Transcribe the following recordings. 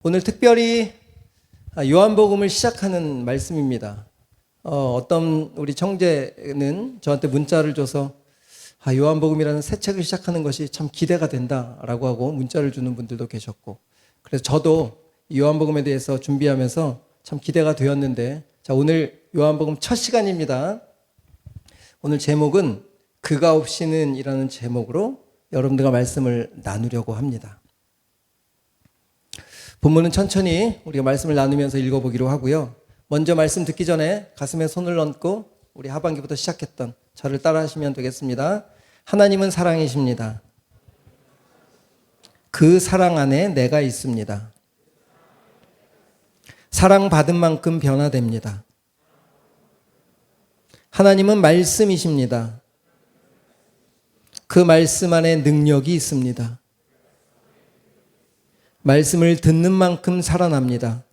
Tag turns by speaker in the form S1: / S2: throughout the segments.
S1: 오늘 특별히 요한복음을 시작하는 말씀입니다. 어떤 우리 청재는 저한테 문자를 줘서 요한복음이라는 새 책을 시작하는 것이 참 기대가 된다라고 하고 문자를 주는 분들도 계셨고, 그래서 저도 요한복음에 대해서 준비하면서 참 기대가 되었는데, 자, 오늘 요한복음 첫 시간입니다. 오늘 제목은 그가 없이는 이라는 제목으로 여러분들과 말씀을 나누려고 합니다. 본문은 천천히 우리가 말씀을 나누면서 읽어보기로 하고요. 먼저 말씀 듣기 전에 가슴에 손을 얹고 우리 하반기부터 시작했던 저를 따라 하시면 되겠습니다. 하나님은 사랑이십니다. 그 사랑 안에 내가 있습니다. 사랑받은 만큼 변화됩니다. 하나님은 말씀이십니다. 그 말씀 안에 능력이 있습니다. 말씀을 듣는 만큼 살아납니다.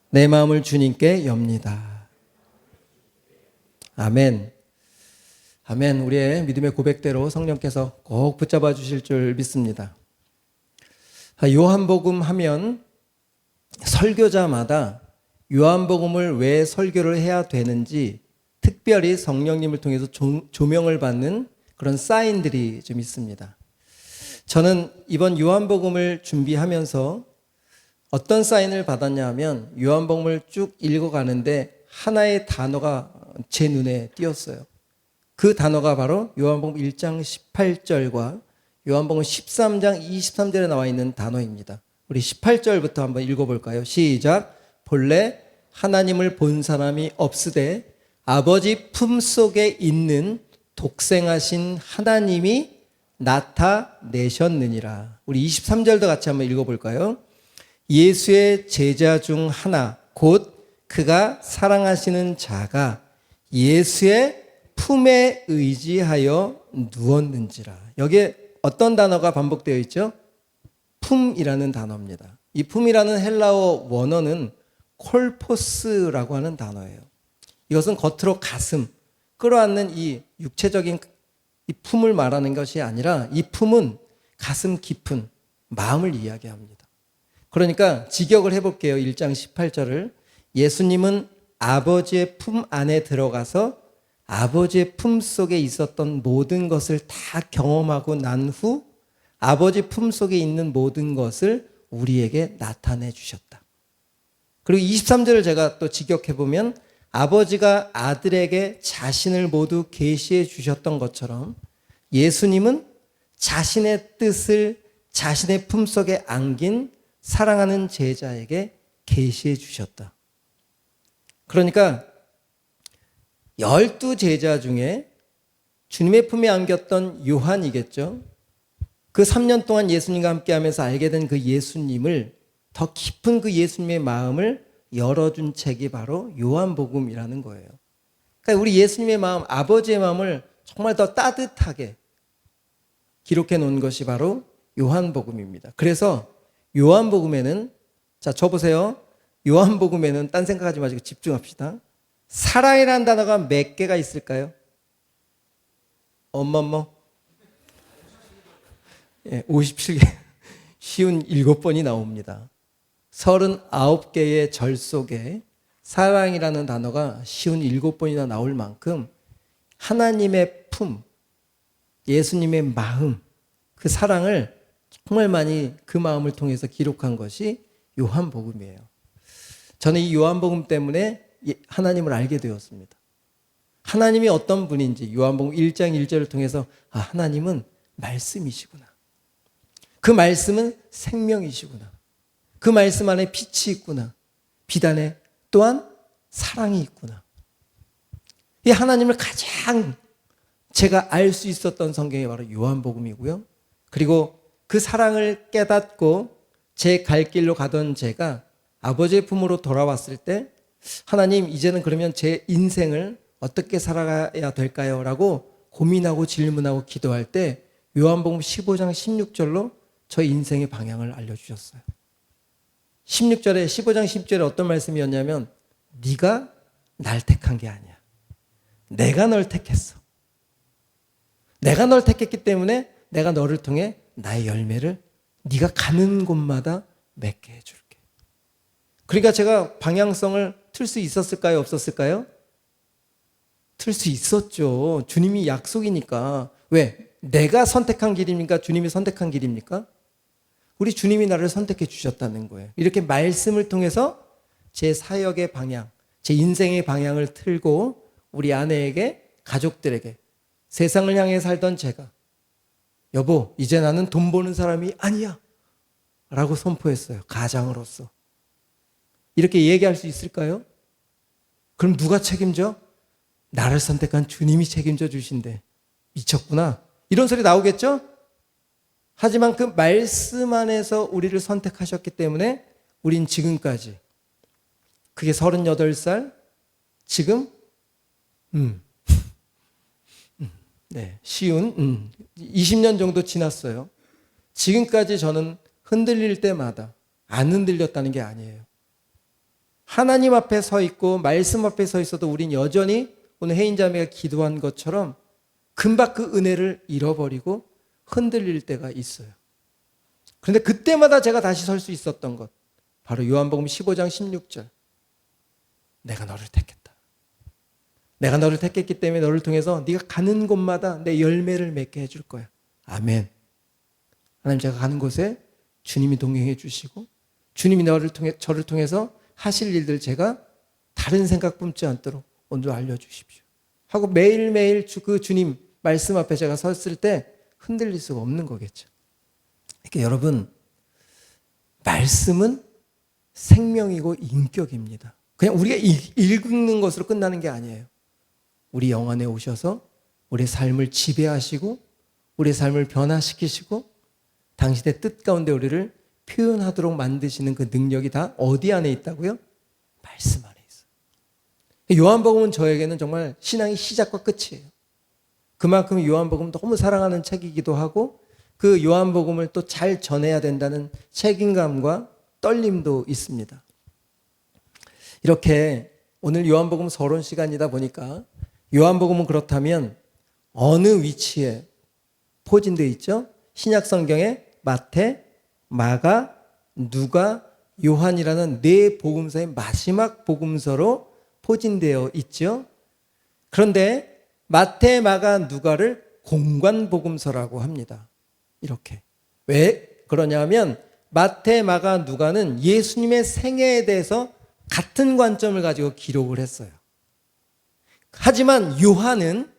S1: 내 마음을 주님께 엽니다. 아멘. 아멘. 우리의 믿음의 고백대로 성령께서 꼭 붙잡아 주실 줄 믿습니다. 요한복음 하면 설교자마다 요한복음을 왜 설교를 해야 되는지 특별히 성령님을 통해서 조명을 받는 그런 사인들이 좀 있습니다. 저는 이번 요한복음을 준비하면서 어떤 사인을 받았냐 하면, 요한복음을 쭉 읽어가는데 하나의 단어가 제 눈에 띄었어요. 그 단어가 바로 요한복음 1장 18절과 요한복음 13장 23절에 나와 있는 단어입니다. 우리 18절부터 한번 읽어볼까요? 시작. 본래 하나님을 본 사람이 없으되 아버지 품속에 있는 독생하신 하나님이 나타내셨느니라. 우리 23절도 같이 한번 읽어볼까요? 예수의 제자 중 하나 곧 그가 사랑하시는 자가 예수의 품에 의지하여 누웠는지라. 여기에 어떤 단어가 반복되어 있죠? 품이라는 단어입니다. 이 품이라는 헬라어 원어는 콜포스라고 하는 단어예요. 이것은 겉으로 가슴, 끌어안는 이 육체적인 이 품을 말하는 것이 아니라, 이 품은 가슴 깊은 마음을 이야기합니다. 그러니까 직역을 해볼게요. 1장 18절을. 예수님은 아버지의 품 안에 들어가서 아버지의 품 속에 있었던 모든 것을 다 경험하고 난 후 아버지 품 속에 있는 모든 것을 우리에게 나타내 주셨다. 그리고 23절을 제가 또 직역해보면, 아버지가 아들에게 자신을 모두 계시해 주셨던 것처럼 예수님은 자신의 뜻을 자신의 품속에 안긴 사랑하는 제자에게 계시해 주셨다. 그러니까 12제자 중에 주님의 품에 안겼던 요한이겠죠. 그 3년 동안 예수님과 함께하면서 알게 된 그 예수님을, 더 깊은 그 예수님의 마음을 열어준 책이 바로 요한복음이라는 거예요. 그러니까 우리 예수님의 마음, 아버지의 마음을 정말 더 따뜻하게 기록해 놓은 것이 바로 요한복음입니다. 그래서 요한복음에는, 자, 저 보세요. 요한복음에는 딴 생각하지 마시고 집중합시다. 사랑이라는 단어가 몇 개가 있을까요? 예, 57개, 쉬운 7번이 나옵니다. 39개의 절 속에 사랑이라는 단어가 쉬운 7번이나 나올 만큼 하나님의 품, 예수님의 마음, 그 사랑을 정말 많이 그 마음을 통해서 기록한 것이 요한복음이에요. 저는 이 요한복음 때문에 하나님을 알게 되었습니다. 하나님이 어떤 분인지 요한복음 1장 1절을 통해서 하나님은 말씀이시구나. 그 말씀은 생명이시구나. 그 말씀 안에 빛이 있구나. 빛 안에 또한 사랑이 있구나. 이 하나님을 가장 제가 알 수 있었던 성경이 바로 요한복음이고요. 그리고 그 사랑을 깨닫고 제 갈 길로 가던 제가 아버지의 품으로 돌아왔을 때, 하나님, 이제는 그러면 제 인생을 어떻게 살아가야 될까요? 라고 고민하고 질문하고 기도할 때 요한복음 15장 16절로 저 인생의 방향을 알려주셨어요. 15장 10절에 어떤 말씀이었냐면, 네가 날 택한 게 아니야. 내가 널 택했어. 내가 널 택했기 때문에 내가 너를 통해 나의 열매를 네가 가는 곳마다 맺게 해줄게. 그러니까 제가 방향성을 틀 수 있었을까요? 없었을까요? 틀 수 있었죠. 주님이 약속이니까. 왜? 내가 선택한 길입니까? 주님이 선택한 길입니까? 우리 주님이 나를 선택해 주셨다는 거예요. 이렇게 말씀을 통해서 제 사역의 방향, 제 인생의 방향을 틀고 우리 아내에게, 가족들에게, 세상을 향해 살던 제가, 여보, 이제 나는 돈 버는 사람이 아니야 라고 선포했어요. 가장으로서. 이렇게 얘기할 수 있을까요? 그럼 누가 책임져? 나를 선택한 주님이 책임져 주신대. 미쳤구나. 이런 소리 나오겠죠? 하지만 그 말씀 안에서 우리를 선택하셨기 때문에 우린 지금까지, 그게 38살, 지금 쉬운 20년 정도 지났어요. 지금까지 저는 흔들릴 때마다 안 흔들렸다는 게 아니에요. 하나님 앞에 서 있고 말씀 앞에 서 있어도 우린 여전히 오늘 혜인자매가 기도한 것처럼 금방 그 은혜를 잃어버리고 흔들릴 때가 있어요. 그런데 그때마다 제가 다시 설 수 있었던 것, 바로 요한복음 15장 16절. 내가 너를 택했다. 내가 너를 택했기 때문에 너를 통해서 네가 가는 곳마다 내 열매를 맺게 해줄 거야. 아멘. 하나님, 제가 가는 곳에 주님이 동행해 주시고 주님이 저를 통해서 하실 일들 제가 다른 생각 품지 않도록 오늘도 알려주십시오 하고 매일매일 그 주님 말씀 앞에 제가 섰을 때 흔들릴 수가 없는 거겠죠. 그러니까 여러분, 말씀은 생명이고 인격입니다. 그냥 우리가 읽는 것으로 끝나는 게 아니에요. 우리 영 안에 오셔서 우리의 삶을 지배하시고 우리의 삶을 변화시키시고 당신의 뜻 가운데 우리를 표현하도록 만드시는 그 능력이 다 어디 안에 있다고요? 말씀 안에 있어요. 요한복음은 저에게는 정말 신앙의 시작과 끝이에요. 그만큼 요한복음 너무 사랑하는 책이기도 하고 그 요한복음을 또 잘 전해야 된다는 책임감과 떨림도 있습니다. 이렇게 오늘 요한복음 서론 시간이다 보니까 요한복음은 그렇다면 어느 위치에 포진되어 있죠? 신약 성경에 마태, 마가, 누가, 요한이라는 네 복음서의 마지막 복음서로 포진되어 있죠. 그런데 마태, 마가, 누가를 공관 복음서라고 합니다. 이렇게. 왜 그러냐면 마태, 마가, 누가는 예수님의 생애에 대해서 같은 관점을 가지고 기록을 했어요. 하지만 요한은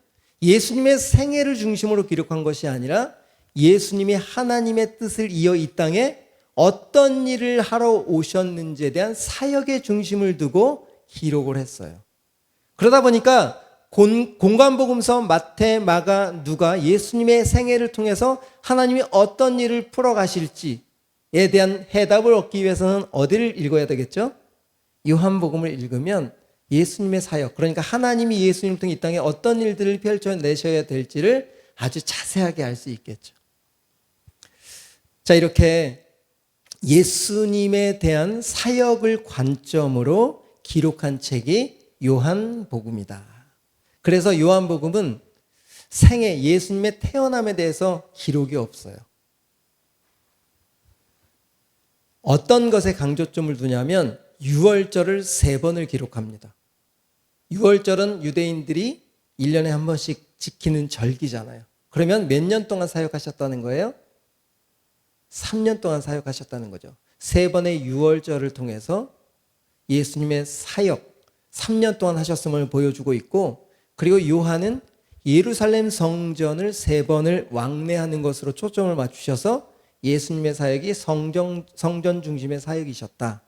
S1: 예수님의 생애를 중심으로 기록한 것이 아니라 예수님이 하나님의 뜻을 이어 이 땅에 어떤 일을 하러 오셨는지에 대한 사역의 중심을 두고 기록을 했어요. 그러다 보니까 공관복음서 마태, 마가, 누가 예수님의 생애를 통해서 하나님이 어떤 일을 풀어가실지에 대한 해답을 얻기 위해서는 어디를 읽어야 되겠죠? 요한복음을 읽으면 예수님의 사역, 그러니까 하나님이 예수님을 통해 이 땅에 어떤 일들을 펼쳐내셔야 될지를 아주 자세하게 알 수 있겠죠. 자, 이렇게 예수님에 대한 사역을 관점으로 기록한 책이 요한복음이다. 그래서 요한복음은 생애, 예수님의 태어남에 대해서 기록이 없어요. 어떤 것에 강조점을 두냐면 6월절을 3번을 기록합니다. 6월절은 유대인들이 1년에 한 번씩 지키는 절기잖아요. 그러면 몇 년 동안 사역하셨다는 거예요? 3년 동안 사역하셨다는 거죠. 3번의 6월절을 통해서 예수님의 사역 3년 동안 하셨음을 보여주고 있고, 그리고 요한은 예루살렘 성전을 3번을 왕래하는 것으로 초점을 맞추셔서 예수님의 사역이 성전 중심의 사역이셨다.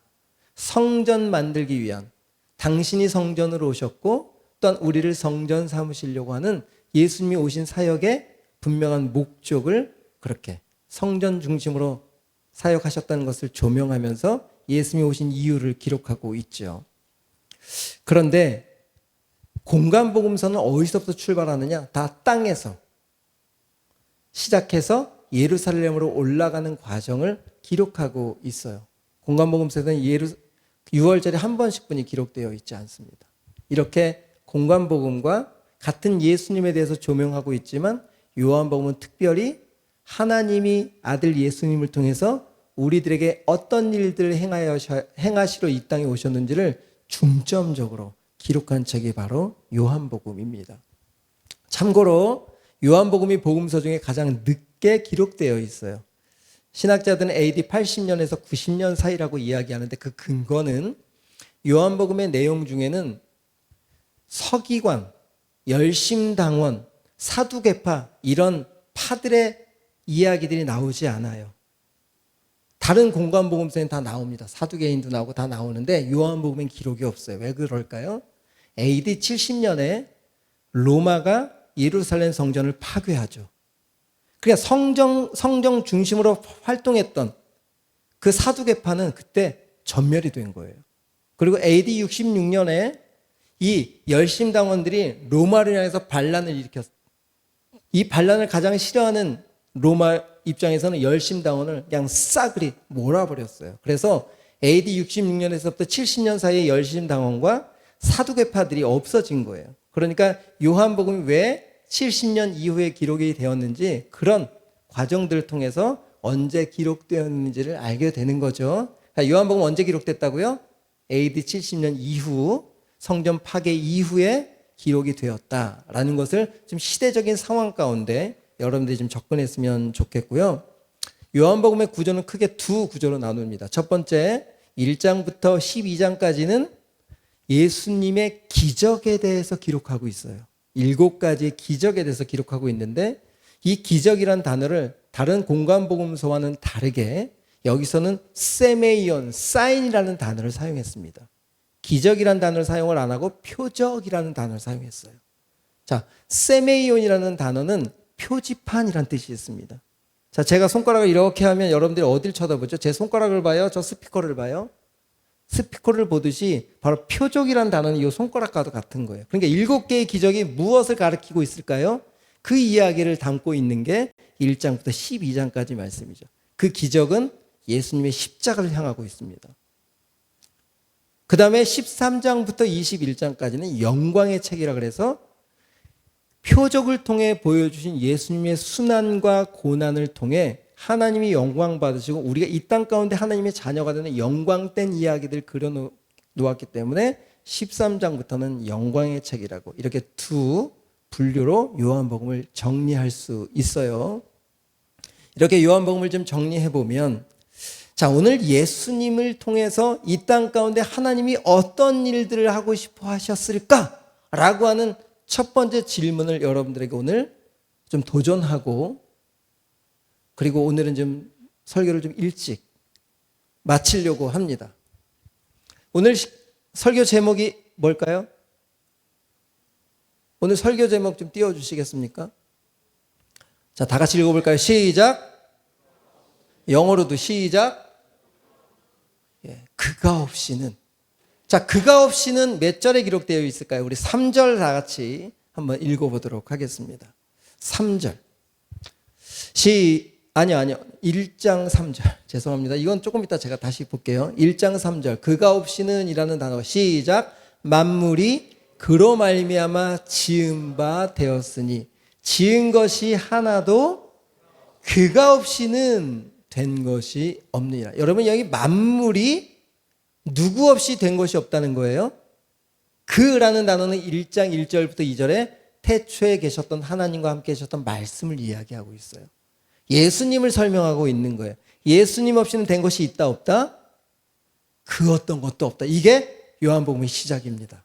S1: 성전 만들기 위한, 당신이 성전으로 오셨고 또한 우리를 성전 삼으시려고 하는 예수님이 오신 사역의 분명한 목적을 그렇게 성전 중심으로 사역하셨다는 것을 조명하면서 예수님이 오신 이유를 기록하고 있죠. 그런데 공관복음서는 어디서부터 출발하느냐? 다 땅에서 시작해서 예루살렘으로 올라가는 과정을 기록하고 있어요. 공관복음서에는 6월절에 한 번씩뿐이 기록되어 있지 않습니다. 이렇게 공관복음과 같은 예수님에 대해서 조명하고 있지만 요한복음은 특별히 하나님이 아들 예수님을 통해서 우리들에게 어떤 일들을 행하시러 이 땅에 오셨는지를 중점적으로 기록한 책이 바로 요한복음입니다. 참고로 요한복음이 복음서 중에 가장 늦게 기록되어 있어요. 신학자들은 AD 80년에서 90년 사이라고 이야기하는데 그 근거는 요한복음의 내용 중에는 서기관, 열심당원, 사두개파 이런 파들의 이야기들이 나오지 않아요. 다른 공관복음서에는 다 나옵니다. 사두개인도 나오고 다 나오는데 요한복음엔 기록이 없어요. 왜 그럴까요? AD 70년에 로마가 예루살렘 성전을 파괴하죠. 그러니까 성경 중심으로 활동했던 그 사두개파는 그때 전멸이 된 거예요. 그리고 AD 66년에 이 열심당원들이 로마를 향해서 반란을 일으켰어요. 이 반란을 가장 싫어하는 로마 입장에서는 열심당원을 그냥 싸그리 몰아버렸어요. 그래서 AD 66년에서부터 70년 사이에 열심당원과 사두개파들이 없어진 거예요. 그러니까 요한복음이 왜 70년 이후에 기록이 되었는지 그런 과정들을 통해서 언제 기록되었는지를 알게 되는 거죠. 요한복음 언제 기록됐다고요? AD 70년 이후, 성전 파괴 이후에 기록이 되었다라는 것을 좀 시대적인 상황 가운데 여러분들이 좀 접근했으면 좋겠고요. 요한복음의 구조는 크게 두 구조로 나눕니다. 첫 번째 1장부터 12장까지는 예수님의 기적에 대해서 기록하고 있어요. 7가지의 기적에 대해서 기록하고 있는데 이 기적이란 단어를 다른 공관복음서와는 다르게 여기서는 세메이온, 사인이라는 단어를 사용했습니다. 기적이라는 단어를 사용을 안 하고 표적이라는 단어를 사용했어요. 자, 세메이온이라는 단어는 표지판이라는 뜻이 있습니다. 자, 제가 손가락을 이렇게 하면 여러분들이 어딜 쳐다보죠? 제 손가락을 봐요? 저 스피커를 봐요? 스피커를 보듯이 바로 표적이라는 단어는 이 손가락과도 같은 거예요. 그러니까 7개의 기적이 무엇을 가리키고 있을까요? 그 이야기를 담고 있는 게 1장부터 12장까지 말씀이죠. 그 기적은 예수님의 십자가를 향하고 있습니다. 그 다음에 13장부터 21장까지는 영광의 책이라 그래서 표적을 통해 보여주신 예수님의 순환과 고난을 통해 하나님이 영광 받으시고 우리가 이 땅 가운데 하나님의 자녀가 되는 영광된 이야기들 그려놓았기 때문에 13장부터는 영광의 책이라고 이렇게 두 분류로 요한복음을 정리할 수 있어요. 이렇게 요한복음을 좀 정리해보면 자, 오늘 예수님을 통해서 이 땅 가운데 하나님이 어떤 일들을 하고 싶어 하셨을까라고 하는 첫 번째 질문을 여러분들에게 오늘 좀 도전하고 그리고 오늘은 좀 설교를 좀 일찍 마치려고 합니다. 오늘 설교 제목이 뭘까요? 오늘 설교 제목 좀 띄워주시겠습니까? 자, 다 같이 읽어볼까요? 시작. 영어로도 시작. 그가 없이는. 자, 그가 없이는 몇 절에 기록되어 있을까요? 우리 3절 다 같이 한번 읽어보도록 하겠습니다. 3절. 아니요. 1장 3절. 죄송합니다. 이건 조금 이따 제가 다시 볼게요. 1장 3절. 그가 없이는 이라는 단어가 시작. 만물이 그로 말미암아 지은 바 되었으니 지은 것이 하나도 그가 없이는 된 것이 없느니라. 여러분 여기 만물이 누구 없이 된 것이 없다는 거예요. 그라는 단어는 1장 1절부터 2절에 태초에 계셨던 하나님과 함께 계셨던 말씀을 이야기하고 있어요. 예수님을 설명하고 있는 거예요. 예수님 없이는 된 것이 있다 없다? 그 어떤 것도 없다. 이게 요한복음의 시작입니다.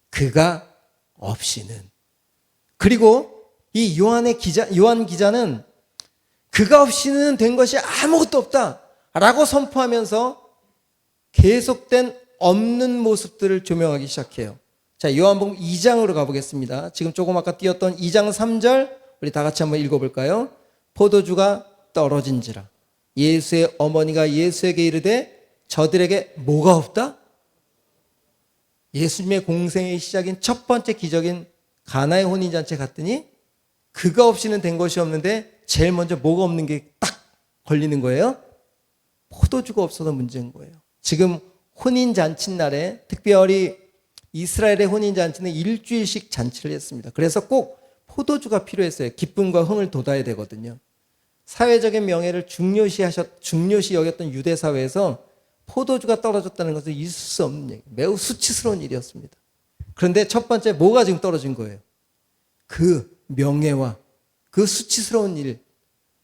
S1: 그가 없이는. 그리고 이 요한 기자는 그가 없이는 된 것이 아무것도 없다 라고 선포하면서 계속된 없는 모습들을 조명하기 시작해요. 자, 요한복음 2장으로 가보겠습니다. 지금 조금 아까 띄었던 2장 3절 우리 다 같이 한번 읽어볼까요? 포도주가 떨어진지라 예수의 어머니가 예수에게 이르되 저들에게 뭐가 없다? 예수님의 공생의 시작인 첫 번째 기적인 가나의 혼인잔치에 갔더니 그가 없이는 된 것이 없는데 제일 먼저 뭐가 없는 게 딱 걸리는 거예요? 포도주가 없어서 문제인 거예요. 지금 혼인잔치 날에 특별히 이스라엘의 혼인잔치는 일주일씩 잔치를 했습니다. 그래서 꼭 포도주가 필요했어요. 기쁨과 흥을 돋아야 되거든요. 사회적인 명예를 중요시 여겼던 유대 사회에서 포도주가 떨어졌다는 것은 있을 수 없는 얘기, 매우 수치스러운 일이었습니다. 그런데 첫 번째 뭐가 지금 떨어진 거예요? 그 명예와 그 수치스러운 일,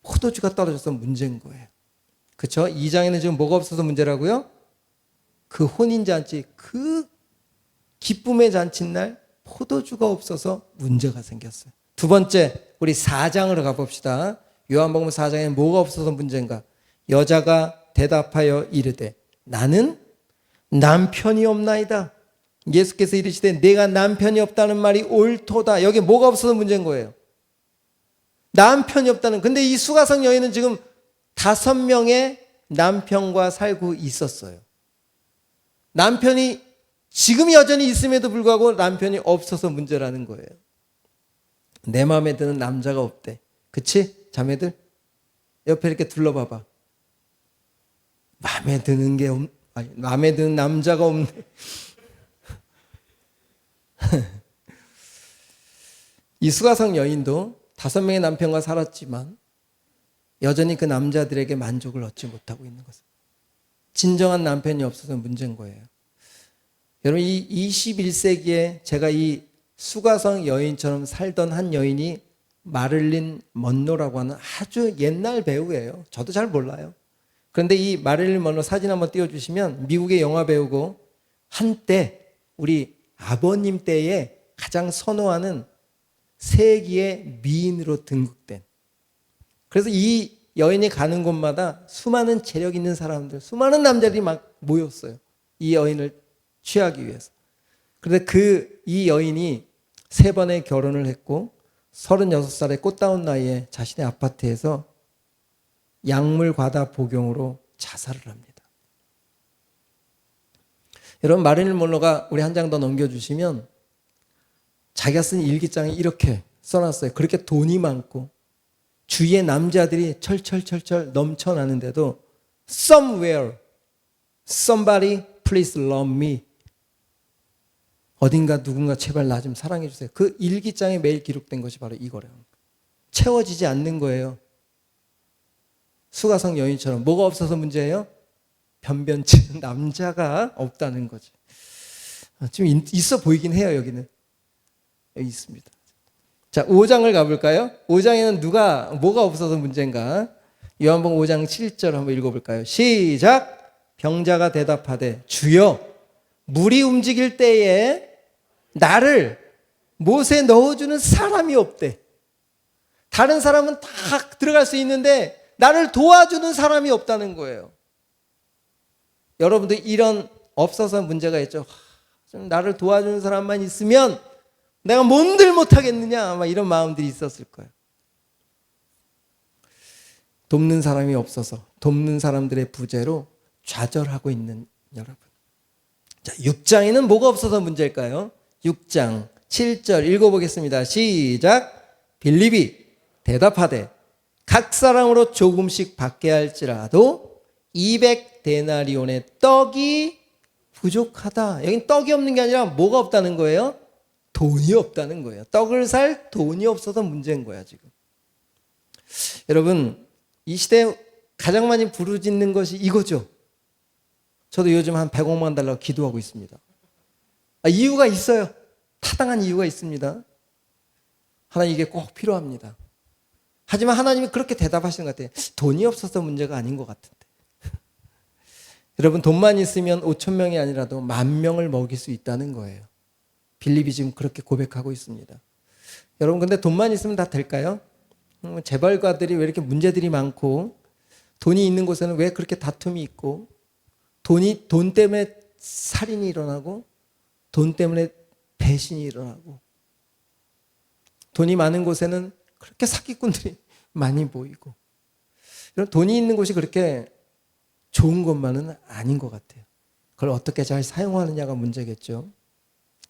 S1: 포도주가 떨어져서 문제인 거예요. 그렇죠? 2장에는 지금 뭐가 없어서 문제라고요? 그 혼인잔치, 그 기쁨의 잔칫날 포도주가 없어서 문제가 생겼어요. 두 번째, 우리 4장으로 가봅시다. 요한복음 4장에 뭐가 없어서 문제인가? 여자가 대답하여 이르되 나는 남편이 없나이다. 예수께서 이르시되 내가 남편이 없다는 말이 옳도다. 여기 뭐가 없어서 문제인 거예요? 남편이 없다는. 근데 이 수가성 여인은 지금 5명의 남편과 살고 있었어요. 남편이 지금 여전히 있음에도 불구하고 남편이 없어서 문제라는 거예요. 내 마음에 드는 남자가 없대. 그치? 자매들? 옆에 이렇게 둘러봐봐. 마음에 드는 남자가 없네. 이 수가성 여인도 5명의 남편과 살았지만 여전히 그 남자들에게 만족을 얻지 못하고 있는 것은 진정한 남편이 없어서 문제인 거예요. 여러분, 이 21세기에 제가 이 수가성 여인처럼 살던 한 여인이 마릴린 먼로라고 하는 아주 옛날 배우예요. 저도 잘 몰라요. 그런데 이 마릴린 먼로 사진 한번 띄워주시면 미국의 영화 배우고 한때 우리 아버님 때에 가장 선호하는 세기의 미인으로 등극된. 그래서 이 여인이 가는 곳마다 수많은 재력 있는 사람들, 수많은 남자들이 막 모였어요. 이 여인을 취하기 위해서. 그런데 이 여인이 3번의 결혼을 했고 36살의 꽃다운 나이에 자신의 아파트에서 약물 과다 복용으로 자살을 합니다. 여러분, 마릴린 먼로가 우리 한 장 더 넘겨주시면 자기가 쓴 일기장에 이렇게 써놨어요. 그렇게 돈이 많고 주위에 남자들이 철철철철 넘쳐나는데도 somewhere, somebody please love me. 어딘가 누군가 제발 나 좀 사랑해 주세요. 그 일기장에 매일 기록된 것이 바로 이거래요. 채워지지 않는 거예요. 수가성 여인처럼. 뭐가 없어서 문제예요? 변변치 남자가 없다는 거지. 지금 있어 보이긴 해요. 여기는. 여기 있습니다. 자, 5장을 가볼까요? 5장에는 뭐가 없어서 문제인가? 요한복음 5장 7절 한번 읽어볼까요? 시작! 병자가 대답하되 주여 물이 움직일 때에 나를 못에 넣어주는 사람이 없대. 다른 사람은 다 들어갈 수 있는데 나를 도와주는 사람이 없다는 거예요. 여러분들 이런 없어서 문제가 있죠. 좀 나를 도와주는 사람만 있으면 내가 뭔들 못하겠느냐, 막 이런 마음들이 있었을 거예요. 돕는 사람이 없어서 돕는 사람들의 부재로 좌절하고 있는 여러분. 자, 6장에는 뭐가 없어서 문제일까요? 6장 7절 읽어보겠습니다. 시작. 빌립이 대답하되 각 사람으로 조금씩 받게 할지라도 200데나리온의 떡이 부족하다. 여긴 떡이 없는 게 아니라 뭐가 없다는 거예요? 돈이 없다는 거예요. 떡을 살 돈이 없어서 문제인 거야 지금. 여러분, 이 시대에 가장 많이 부르짖는 것이 이거죠. 저도 요즘 한 100억만 달라고 기도하고 있습니다. 이유가 있어요. 타당한 이유가 있습니다. 하나님 이게 꼭 필요합니다. 하지만 하나님이 그렇게 대답하시는 것 같아요. 돈이 없어서 문제가 아닌 것 같은데. 여러분, 돈만 있으면 5천 명이 아니라도 10,000명을 먹일 수 있다는 거예요. 빌립이 지금 그렇게 고백하고 있습니다. 여러분, 근데 돈만 있으면 다 될까요? 재벌가들이 왜 이렇게 문제들이 많고 돈이 있는 곳에는 왜 그렇게 다툼이 있고 돈 때문에 살인이 일어나고 돈 때문에 배신이 일어나고 돈이 많은 곳에는 그렇게 사기꾼들이 많이 보이고 돈이 있는 곳이 그렇게 좋은 것만은 아닌 것 같아요. 그걸 어떻게 잘 사용하느냐가 문제겠죠.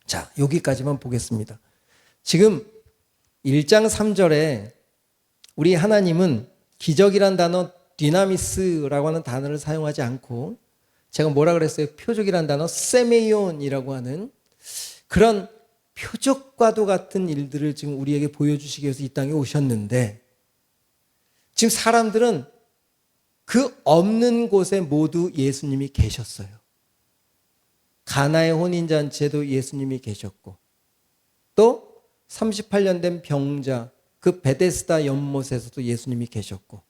S1: 자, 여기까지만 보겠습니다. 지금 1장 3절에 우리 하나님은 기적이란 단어 디나미스라고 하는 단어를 사용하지 않고 제가 뭐라 그랬어요? 표적이란 단어 세메이온이라고 하는 그런 표적과도 같은 일들을 지금 우리에게 보여주시기 위해서 이 땅에 오셨는데 지금 사람들은 그 없는 곳에 모두 예수님이 계셨어요. 가나의 혼인잔치에도 예수님이 계셨고, 또 38년 된 병자 그 베데스다 연못에서도 예수님이 계셨고,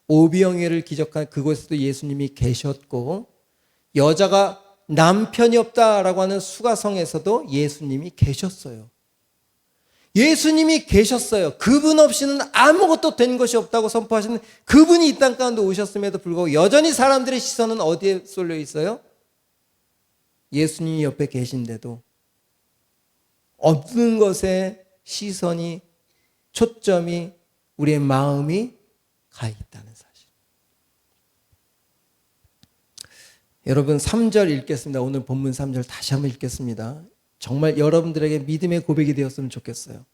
S1: 오병이어를 기적한 그곳에서도 예수님이 계셨고, 여자가 남편이 없다라고 하는 수가성에서도 예수님이 계셨어요. 예수님이 계셨어요. 그분 없이는 아무것도 된 것이 없다고 선포하시는 그분이 이 땅 가운데 오셨음에도 불구하고 여전히 사람들의 시선은 어디에 쏠려 있어요? 예수님이 옆에 계신데도 없는 것에 시선이, 초점이, 우리의 마음이 가 있다는 사실. 여러분 3절 읽겠습니다. 오늘 본문 3절 다시 한번 읽겠습니다. 정말 여러분들에게 믿음의 고백이 되었으면 좋겠어요.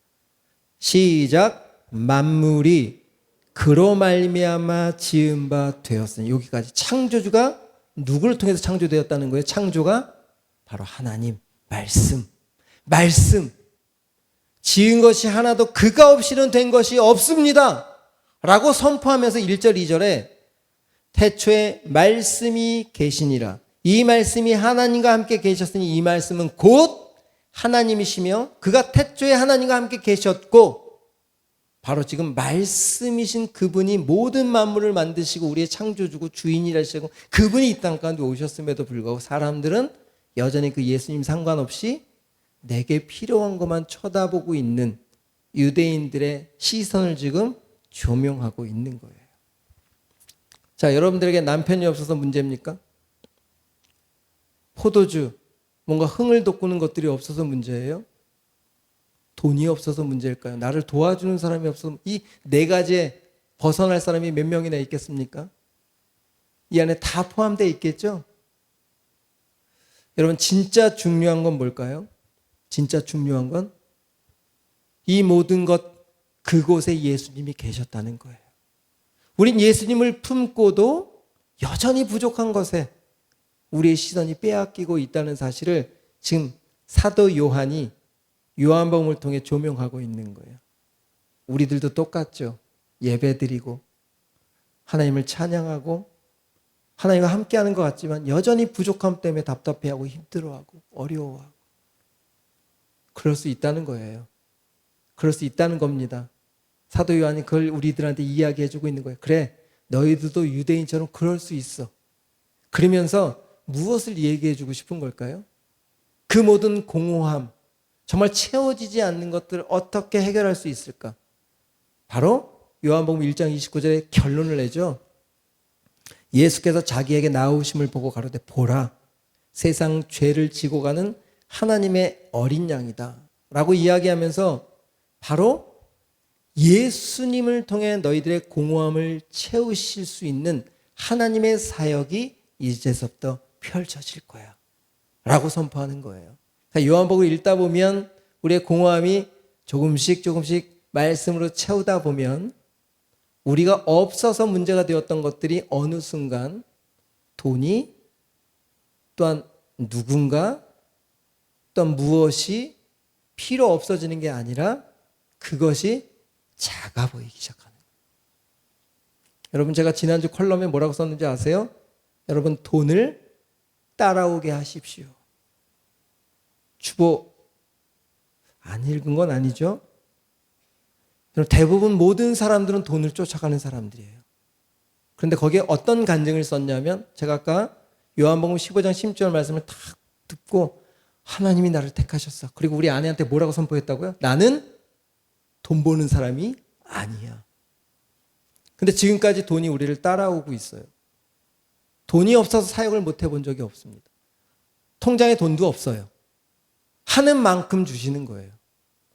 S1: 시작. 만물이 그로 말미암아 지은 바 되었으니. 여기까지. 창조주가 누구를 통해서 창조되었다는 거예요? 창조가 바로 하나님, 말씀. 지은 것이 하나도 그가 없이는 된 것이 없습니다 라고 선포하면서 1절 2절에 태초에 말씀이 계시니라. 이 말씀이 하나님과 함께 계셨으니 이 말씀은 곧 하나님이시며 그가 태초에 하나님과 함께 계셨고, 바로 지금 말씀이신 그분이 모든 만물을 만드시고 우리의 창조주고 주인이라시고 그분이 이 땅 가운데 오셨음에도 불구하고 사람들은 여전히 그 예수님 상관없이 내게 필요한 것만 쳐다보고 있는 유대인들의 시선을 지금 조명하고 있는 거예요. 자, 여러분들에게 남편이 없어서 문제입니까? 포도주, 뭔가 흥을 돋구는 것들이 없어서 문제예요? 돈이 없어서 문제일까요? 나를 도와주는 사람이 없어서, 이 네 가지에 벗어날 사람이 몇 명이나 있겠습니까? 이 안에 다 포함되어 있겠죠? 여러분, 진짜 중요한 건 뭘까요? 진짜 중요한 건 이 모든 것, 그곳에 예수님이 계셨다는 거예요. 우린 예수님을 품고도 여전히 부족한 것에 우리의 시선이 빼앗기고 있다는 사실을 지금 사도 요한이 요한복음을 통해 조명하고 있는 거예요. 우리들도 똑같죠. 예배드리고 하나님을 찬양하고 하나님과 함께하는 것 같지만 여전히 부족함 때문에 답답해하고 힘들어하고 어려워하고, 그럴 수 있다는 거예요. 그럴 수 있다는 겁니다. 사도 요한이 그걸 우리들한테 이야기해주고 있는 거예요. 그래, 너희들도 유대인처럼 그럴 수 있어. 그러면서 무엇을 얘기해주고 싶은 걸까요? 그 모든 공허함, 정말 채워지지 않는 것들을 어떻게 해결할 수 있을까? 바로 요한복음 1장 29절에 결론을 내죠. 예수께서 자기에게 나오심을 보고 가로되 보라, 세상 죄를 지고 가는 하나님의 어린 양이다 라고 이야기하면서 바로 예수님을 통해 너희들의 공허함을 채우실 수 있는 하나님의 사역이 이제서부터 펼쳐질 거야 라고 선포하는 거예요. 요한복음을 읽다 보면 우리의 공허함이 조금씩 말씀으로 채우다 보면 우리가 없어서 문제가 되었던 것들이 어느 순간 돈이, 또한 누군가, 또한 무엇이 필요 없어지는 게 아니라 그것이 작아 보이기 시작하는 거예요. 여러분, 제가 지난주 컬럼에 뭐라고 썼는지 아세요? 여러분, 돈을 따라오게 하십시오. 주보 안 읽은 건 아니죠? 대부분 모든 사람들은 돈을 쫓아가는 사람들이에요. 그런데 거기에 어떤 간증을 썼냐면, 제가 아까 요한복음 15장 16절 말씀을 딱 듣고 하나님이 나를 택하셨어. 그리고 우리 아내한테 뭐라고 선포했다고요? 나는 돈 버는 사람이 아니야. 근데 지금까지 돈이 우리를 따라오고 있어요. 돈이 없어서 사역을 못 해본 적이 없습니다. 통장에 돈도 없어요. 하는 만큼 주시는 거예요.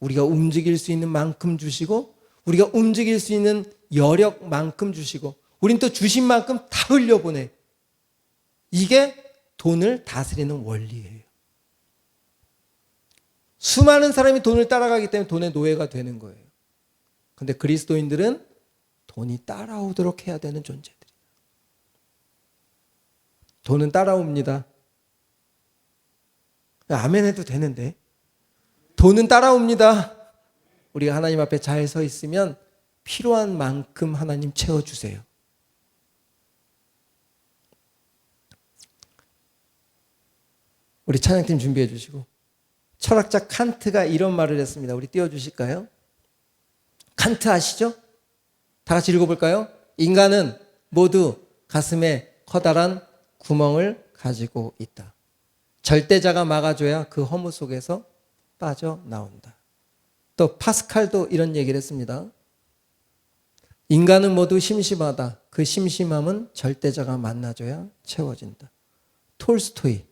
S1: 우리가 움직일 수 있는 만큼 주시고, 우리가 움직일 수 있는 여력만큼 주시고, 우린 또 주신 만큼 다 흘려보내. 이게 돈을 다스리는 원리예요. 수많은 사람이 돈을 따라가기 때문에 돈의 노예가 되는 거예요. 그런데 그리스도인들은 돈이 따라오도록 해야 되는 존재들이에요. 돈은 따라옵니다. 아멘 해도 되는데. 돈은 따라옵니다. 우리가 하나님 앞에 잘 서 있으면 필요한 만큼 하나님 채워주세요. 우리 찬양팀 준비해 주시고, 철학자 칸트가 이런 말을 했습니다. 우리 띄워주실까요? 칸트 아시죠? 다 같이 읽어볼까요? 인간은 모두 가슴에 커다란 구멍을 가지고 있다. 절대자가 막아줘야 그 허무 속에서 빠져나온다. 또 파스칼도 이런 얘기를 했습니다. 인간은 모두 심심하다. 그 심심함은 절대자가 만나줘야 채워진다. 톨스토이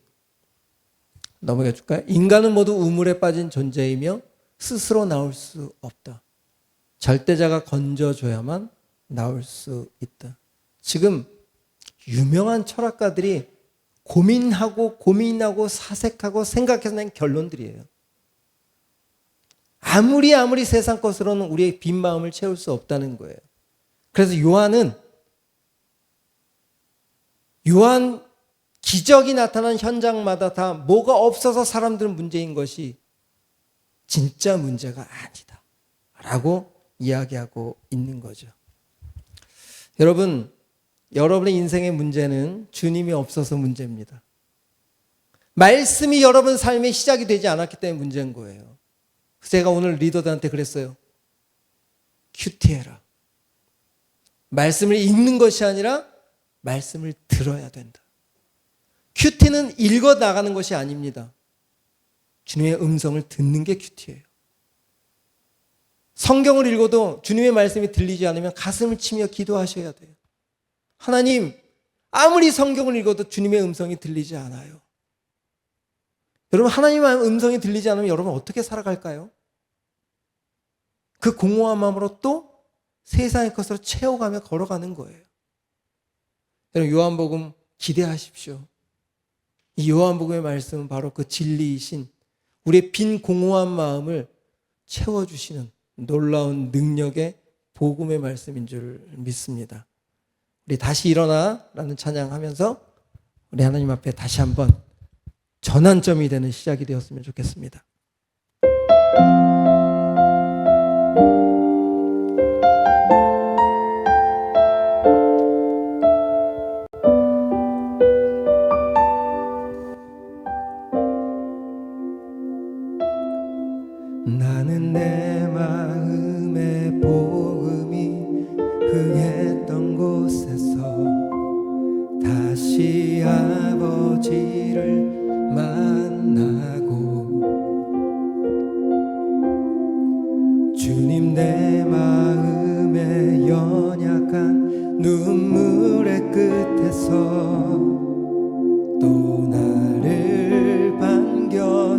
S1: 넘어가 줄까요? 인간은 모두 우물에 빠진 존재이며 스스로 나올 수 없다. 절대자가 건져줘야만 나올 수 있다. 지금 유명한 철학가들이 고민하고 사색하고 생각해서 낸 결론들이에요. 아무리 세상 것으로는 우리의 빈 마음을 채울 수 없다는 거예요. 그래서 요한 기적이 나타난 현장마다 다 뭐가 없어서 사람들은 문제인 것이 진짜 문제가 아니다 라고 이야기하고 있는 거죠. 여러분, 여러분의 인생의 문제는 주님이 없어서 문제입니다. 말씀이 여러분 삶의 시작이 되지 않았기 때문에 문제인 거예요. 제가 오늘 리더들한테 그랬어요. 큐티해라. 말씀을 읽는 것이 아니라 말씀을 들어야 된다. 큐티는 읽어 나가는 것이 아닙니다. 주님의 음성을 듣는 게 큐티예요. 성경을 읽어도 주님의 말씀이 들리지 않으면 가슴을 치며 기도하셔야 돼요. 하나님, 아무리 성경을 읽어도 주님의 음성이 들리지 않아요. 여러분, 하나님의 음성이 들리지 않으면 여러분 어떻게 살아갈까요? 그 공허한 마음으로 또 세상의 것으로 채워가며 걸어가는 거예요. 여러분, 요한복음 기대하십시오. 이 요한복음의 말씀은 바로 그 진리이신 우리의 빈 공허한 마음을 채워주시는 놀라운 능력의 복음의 말씀인 줄 믿습니다. 우리 다시 일어나 라는 찬양하면서 우리 하나님 앞에 다시 한번 전환점이 되는 시작이 되었으면 좋겠습니다. 나는 내 마음의 복음이 흥했던 곳에서 다시 아버지를 만나고 주님 내 마음의 연약한 눈물의 끝에서 또 나를 반겨주시네.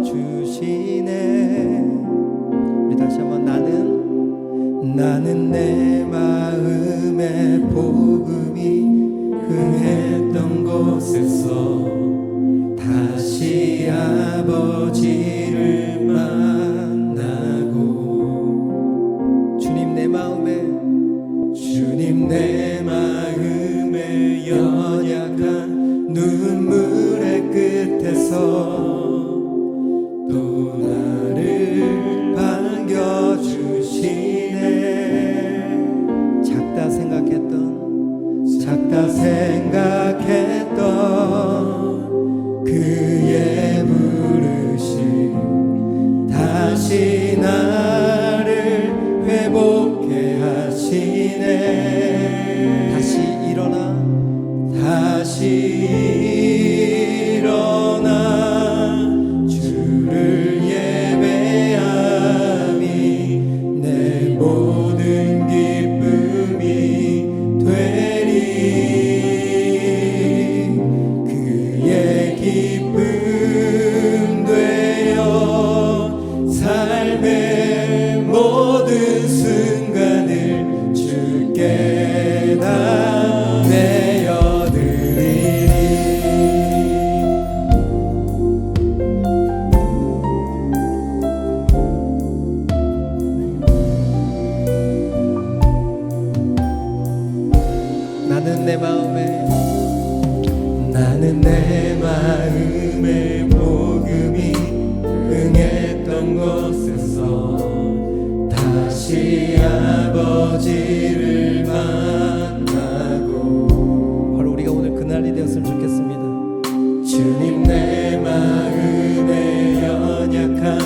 S1: 우리 다시 한번 나는 내 마음의 복음이 흥했던 곳에서 다시 아버지를 만나고 주님 내 마음의 연약한 눈물의 끝에서 또 나를 반겨주시네. 작다 생각했던 그의 부르심 다시 나를 회복해 하시네. 다시 일어나 주를 예배함이 내 모든 기쁨이 되리. 그의 기쁨 되어 삶의 모든 순간을 주께 다 내어드리리. 나는 내 마음의 복음이 흥했던 곳에서 다시 아버지 주님 내 마음의 연약한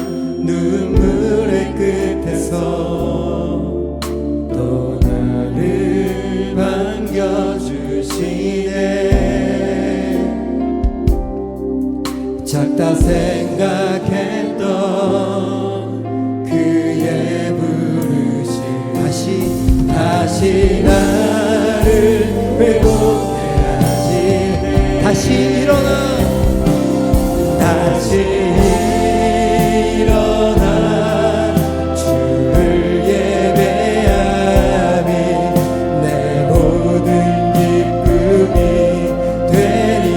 S1: 눈물의 끝에서 또 나를 반겨주시네. 작다 생각했던 그의 부르심 다시 나를 회복해 하지. 다시 일어나 주를 예배함이 내 모든 기쁨이 되리.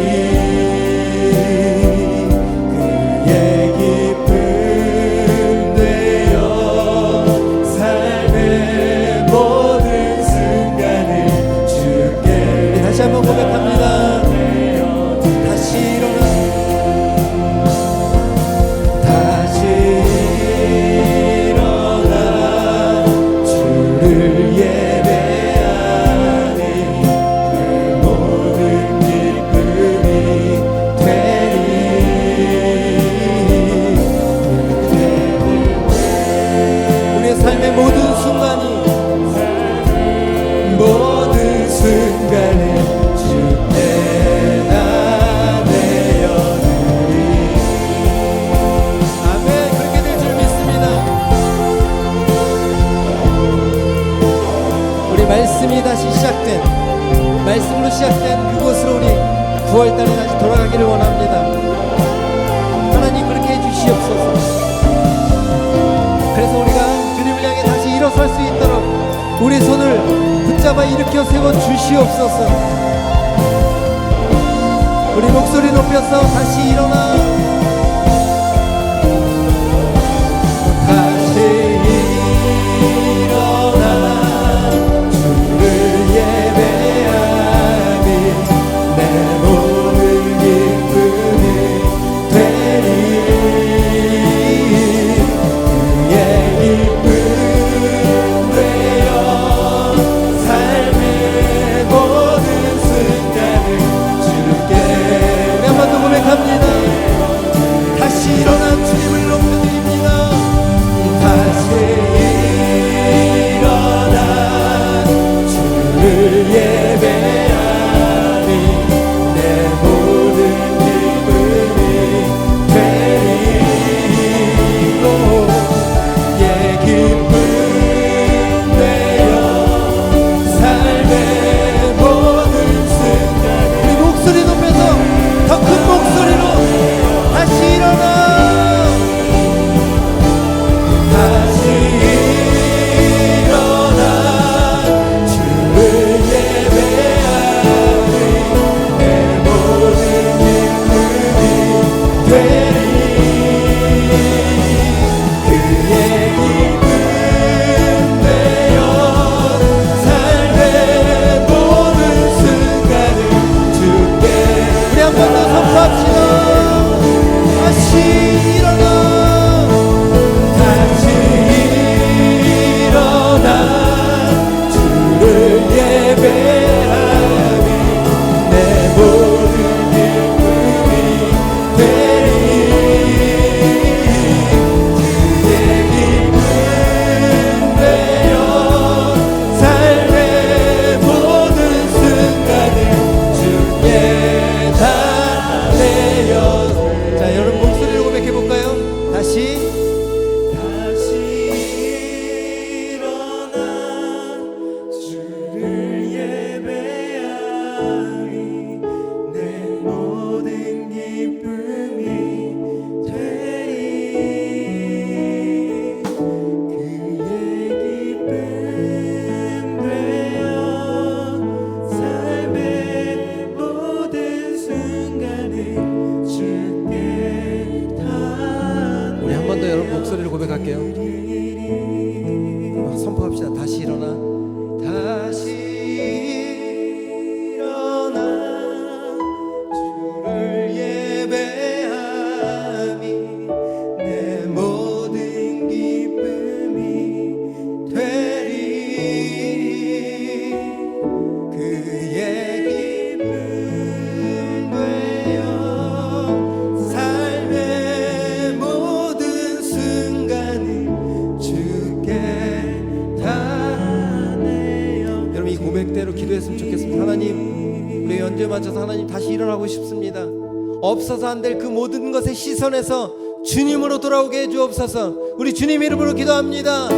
S1: 그의 기쁨 되어 삶의 모든 순간을 주께. 다시 한번 고백합니다. 다시 일어나 주를 예배하니 그 모든 기쁨이 되리. 우리의 삶의 모든 순간이 주께 나 내어드리. 아멘. 그렇게 될 줄 믿습니다. 우리 말씀이 다시 시작된, 말씀으로 시작된 그곳으로 우리 9월달에 다시 돌아가기를 원합니다. 하나님 그렇게 해주시옵소서. 그래서 우리가 주님을 향해 다시 일어설 수 있도록 우리 손을 붙잡아 일으켜 세워 주시옵소서. 우리 목소리 높여서 다시 일어나 주를 예배하니 내 모든 기쁨이 되리. 그의 기쁨 되어 삶의 모든 순간을 주께. 우리 한 번 더 고백합니다. 다시 일어나 주님을 높여드립니다. 다시 일어나 주를 예배하니 내 모든 기쁨이 되리. 예 기쁨 되어 삶의 모든 순간. 우리 목소리 높여서 더 큰 목소리로 다시 일어나 주를 예배하니 내 모든 기쁨이 되리. 그의 기쁨 되어 삶의 모든 순간을 주께. 우리 한 번 더 선포합시다. 다시 일어나 주를 예배하니 내 모든 기쁨이 되리. 그의 기쁨 되어 삶의 모든 순간을 주께 다 기도했으면 좋겠습니다. 하나님, 우리 연주에 맞춰서 하나님 다시 일어나고 싶습니다. 없어서 안 될 그 모든 것의 시선에서 주님으로 돌아오게 해주옵소서. 우리 주님 이름으로 기도합니다.